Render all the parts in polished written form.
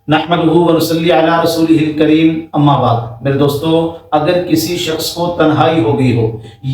نحمدہ ونصلی علی رسولہ الکریم اما بعد۔ میرے دوستو، اگر کسی شخص کو تنہائی ہو گئی ہو،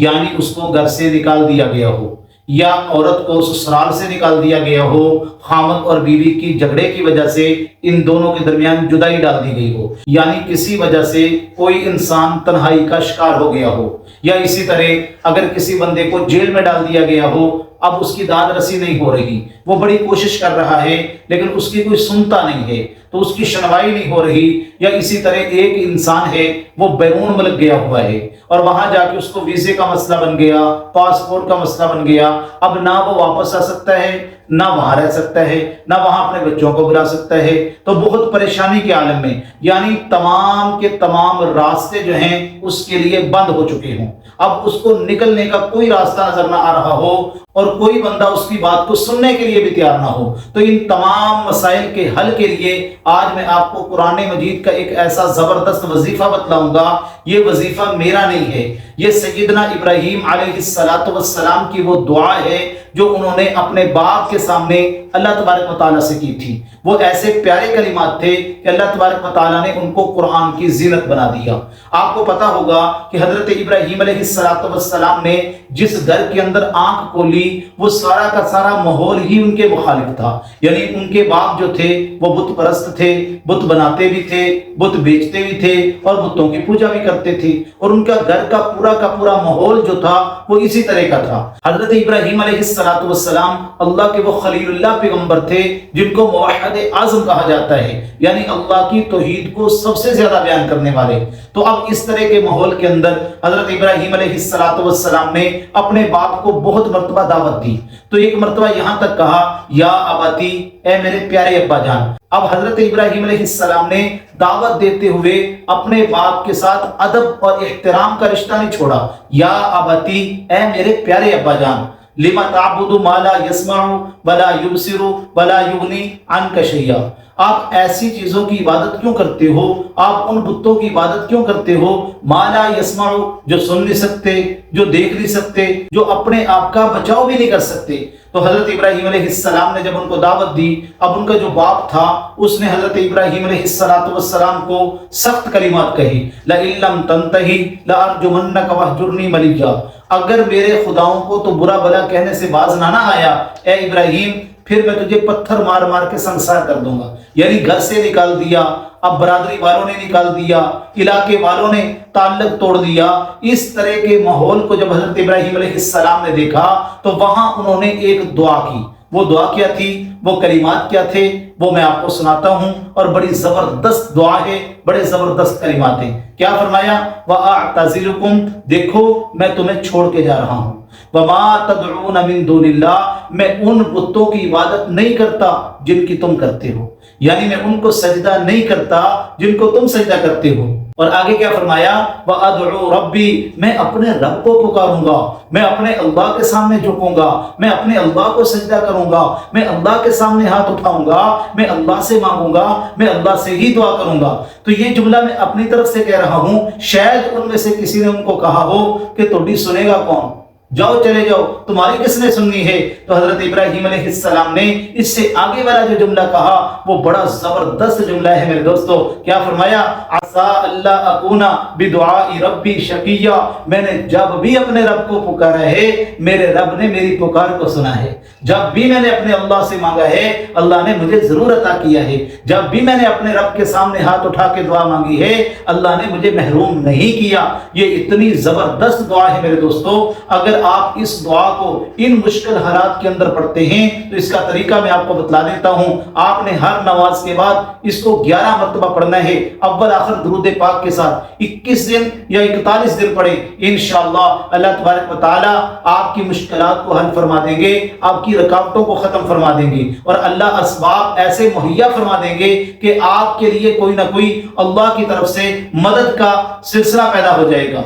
یعنی اس کو گھر سے نکال دیا گیا ہو، یا عورت کو سسرال سے نکال دیا گیا ہو، خامد اور بیوی کی جھگڑے کی وجہ سے ان دونوں کے درمیان جدائی ڈال دی گئی ہو، یعنی کسی وجہ سے کوئی انسان تنہائی کا شکار ہو گیا ہو، یا اسی طرح اگر کسی بندے کو جیل میں ڈال دیا گیا ہو، اب اس کی داد رسی نہیں ہو رہی، وہ بڑی کوشش کر رہا ہے لیکن اس کی کوئی سنتا نہیں ہے، تو اس کی شنوائی نہیں ہو رہی، یا اسی طرح ایک انسان ہے وہ بیرون ملک گیا ہوا ہے اور وہاں جا کے اس کو ویزے کا مسئلہ بن گیا، پاسپورٹ کا مسئلہ بن گیا، اب نہ وہ واپس آ سکتا ہے، نہ وہاں رہ سکتا ہے، نہ وہاں اپنے بچوں کو بلا سکتا ہے، تو بہت پریشانی کے عالم میں، یعنی تمام کے تمام راستے جو ہیں اس کے لیے بند ہو چکے ہوں، اب اس کو نکلنے کا کوئی راستہ نظر نہ آ رہا ہو اور کوئی بندہ اس کی بات کو سننے کے لیے بھی تیار نہ ہو، تو ان تمام مسائل کے حل کے لیے آج میں آپ کو قرآن مجید کا ایک ایسا زبردست وظیفہ بتلاؤں گا۔ یہ وظیفہ میرا نہیں ہے، یہ سیدنا ابراہیم علیہ السلام کی وہ دعا ہے جو انہوں نے اپنے باپ کے سامنے اللہ تبارک و تعالیٰ سے کی تھی۔ وہ ایسے پیارے کلمات تھے کہ اللہ تبارک و تعالیٰ نے ان کو قرآن کی زینت بنا دیا۔ آپ کو پتا ہوگا کہ حضرت ابراہیم علیہ السلام نے جس گھر کے اندر آنکھ کھولی وہ سارا کا سارا ماحول ہی ان کے مخالف تھا، یعنی ان کے باپ جو تھے وہ بت پرست تھے، بت بناتے بھی تھے، بت بیچتے بھی تھے اور بتوں کی پوجا بھی کرتے تھے، اور ان کا گھر کا پورا ماحول جو تھا وہ اسی طرح کا تھا۔ حضرت ابراہیم علیہ السلام اللہ کے وہ خلیل اللہ پیغمبر تھے جن کو موحد اعظم کہا جاتا ہے، یعنی اللہ کی توحید کو سب سے زیادہ بیان کرنے والے۔ تو اب اس طرح کے ماحول کے اندر حضرت ابراہیم علیہ السلام نے اپنے باپ کو بہت مرتبہ دعوت دی، تو ایک مرتبہ یہاں تک کہا یا اباتی، اے میرے پیارے ابا جان۔ اب حضرت ابراہیم علیہ السلام نے دعوت دیتے ہوئے اپنے باپ کے ساتھ ادب اور احترام کا رشتہ نہیں چھوڑا، یا اباتی، اے میرے پیارے ابا جان، لما تعبد ما لا يسمع ولا يبصر ولا يغني عنك شيئا، آپ ایسی چیزوں کی عبادت کیوں کرتے ہو، آپ ان بتوں کی عبادت کیوں کرتے ہو، ما لا يسمع، جو سن نہیں سکتے، جو دیکھ نہیں سکتے، جو اپنے آپ کا بچاؤ بھی نہیں کر سکتے۔ تو حضرت ابراہیم علیہ السلام نے جب ان کو دعوت دی، اب ان کا جو باپ تھا اس نے حضرت ابراہیم علیہ السلام کو سخت کلمات کہی، لئن لم تنتہی لارجمنک واہجرنی ملیا، اگر میرے خداؤں کو تو برا بلا کہنے سے باز نہ آیا اے ابراہیم، پھر میں تجھے پتھر مار مار کے سنسار کر دوں گا۔ یعنی گھر سے نکال دیا، اب برادری والوں نے نکال دیا، علاقے والوں نے تعلق توڑ دیا۔ اس طرح کے ماحول کو جب حضرت ابراہیم علیہ السلام نے دیکھا تو وہاں انہوں نے ایک دعا کی۔ وہ دعا کیا تھی، وہ کلمات کیا تھے، وہ میں آپ کو سناتا ہوں، اور بڑی زبردست دعا ہے، بڑے زبردست کلمات ہیں۔ کیا فرمایا؟ وَأَعْتَزِلُكُمْ، دیکھو میں تمہیں چھوڑ کے جا رہا ہوں، وَمَا تَدْعُونَ مِن دُونِ اللَّهِ، میں ان بتوں کی عبادت نہیں کرتا جن کی تم کرتے ہو، یعنی میں ان کو سجدہ نہیں کرتا جن کو تم سجدہ کرتے ہو۔ اور آگے کیا فرمایا؟ وَأَدْعُو رَبِّي، میں اپنے رب کو پکاروں گا، میں اپنے اللہ کے سامنے جھکوں گا، میں اپنے اللہ کو سجدہ کروں گا، میں اللہ کے سامنے ہاتھ اٹھاؤں گا، میں اللہ سے مانگوں گا، میں اللہ سے ہی دعا کروں گا۔ تو یہ جملہ میں اپنی طرف سے کہہ رہا ہوں، شاید ان میں سے کسی نے ان کو کہا ہو کہ تھوڑی سنے گا کون، جاؤ چلے جاؤ، تمہاری کس نے سننی ہے؟ تو حضرت ابراہیم علیہ السلام نے اس سے آگے والا جو جملہ کہا وہ بڑا زبردست جملہ ہے میرے دوستو۔ کیا فرمایا؟ عسیٰ اللہ اکون بدعاء ربی شقیا، میں نے جب بھی اپنے رب کو پکارا ہے میرے رب نے میری پکار کو سنا ہے، جب بھی میں نے اپنے اللہ سے مانگا ہے اللہ نے مجھے ضرور عطا کیا ہے، جب بھی میں نے اپنے رب کے سامنے ہاتھ اٹھا کے دعا مانگی ہے اللہ نے مجھے محروم نہیں کیا۔ یہ اتنی زبردست دعا ہے میرے دوستو۔ اگر آپ اس دعا کو ان مشکل حالات کے اندر پڑھتے ہیں تو اس کا طریقہ میں آپ کو بتلا دیتا ہوں۔ آپ نے ہر نماز کے بعد اس کو 11 مرتبہ پڑھنا ہے، اول آخر درود پاک کے ساتھ، 21 دن یا 41 دن پڑھیں، انشاءاللہ اللہ تبارک و تعالی آپ کی مشکلات کو حل فرما دیں گے، آپ کی رکاوٹوں کو ختم فرما دیں گے، اور اللہ اسباب ایسے مہیا فرما دیں گے کہ آپ کے لیے کوئی نہ کوئی اللہ کی طرف سے مدد کا سلسلہ پیدا ہو جائے گا۔